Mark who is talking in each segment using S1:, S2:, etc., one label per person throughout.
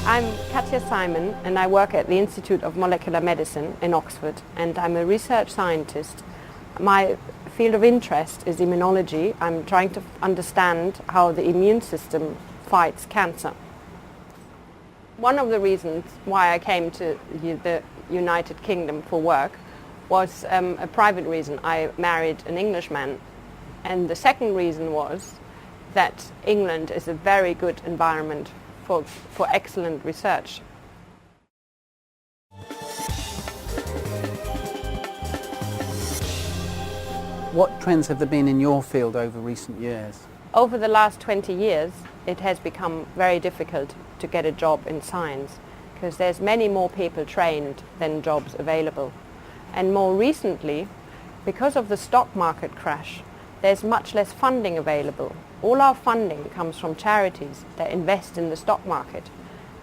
S1: I'm Katja Simon and I work at the Institute of Molecular Medicine in Oxford, and I'm a research scientist. My field of interest is immunology. I'm trying to understand how the immune system fights cancer. One of the reasons why I came to the United Kingdom for work was a private reason. I married an Englishman, and the second reason was that England is a very good environment for excellent research.
S2: What trends have there been in your field over recent years?
S1: Over the last 20 years, it has become very difficult to get a job in science because there's many more people trained than jobs available. And more recently, because of the stock market crash, there's much less funding available. All our funding comes from charities that invest in the stock market.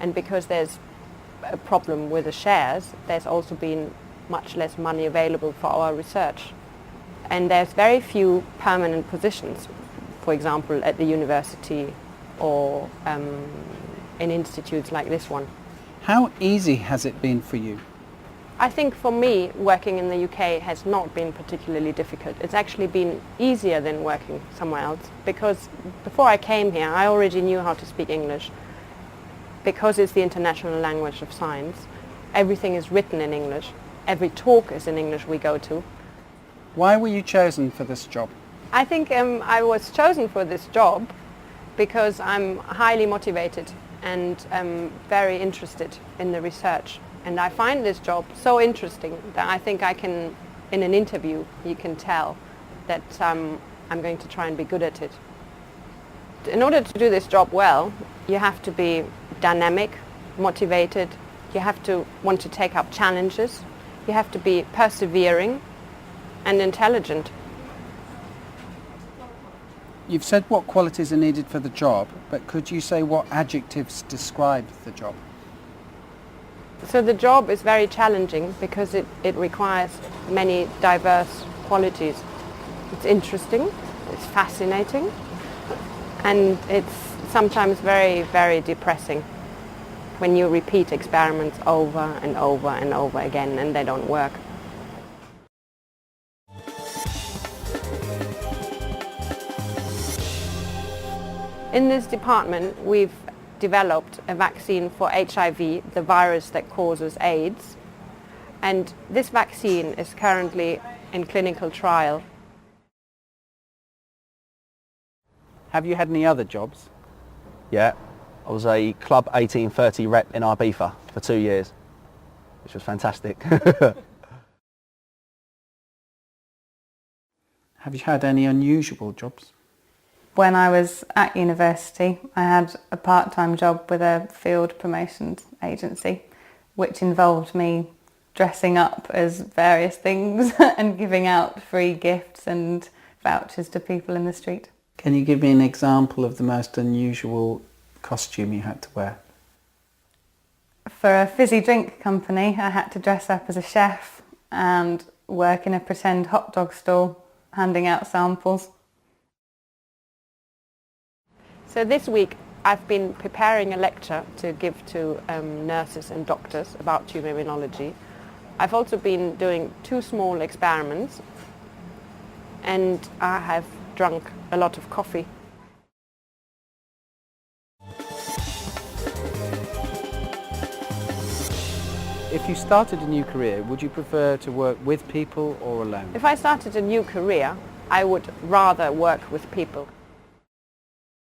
S1: And because there's a problem with the shares, there's also been much less money available for our research. And there's very few permanent positions, for example, at the university or in institutes like this one.
S2: How easy has it been for you?
S1: I think for me, working in the UK has not been particularly difficult. It's actually been easier than working somewhere else, because before I came here, I already knew how to speak English. Because it's the international language of science, everything is written in English. Every talk is in English we go to.
S2: Why were you chosen for this job?
S1: I think I was chosen for this job because I'm highly motivated and very interested in the research. And I find this job so interesting that I think I can, in an interview, you can tell that I'm going to try and be good at it. In order to do this job well, you have to be dynamic, motivated, you have to want to take up challenges, you have to be persevering and intelligent.
S2: You've said what qualities are needed for the job, but could you say what adjectives describe the job?
S1: So the job is very challenging because it requires many diverse qualities. It's interesting, it's fascinating, and it's sometimes very, very depressing when you repeat experiments over and over and over again and they don't work. In this department, we've developed a vaccine for HIV, the virus that causes AIDS, and this vaccine is currently in clinical trial.
S2: Have you had any other jobs?
S3: Yeah, I was a Club 1830 rep in Ibiza for 2 years, which was fantastic.
S2: Have you had any unusual jobs?
S4: When I was at university, I had a part-time job with a field promotions agency, which involved me dressing up as various things and giving out free gifts and vouchers to people in the street.
S2: Can you give me an example of the most unusual costume you had to wear?
S4: For a fizzy drink company, I had to dress up as a chef and work in a pretend hot dog stall, handing out samples.
S1: So this week I've been preparing a lecture to give to nurses and doctors about tumor immunology. I've also been doing 2 small experiments, and I have drunk a lot of coffee.
S2: If you started a new career, would you prefer to work with people or alone?
S1: If I started a new career, I would rather work with people.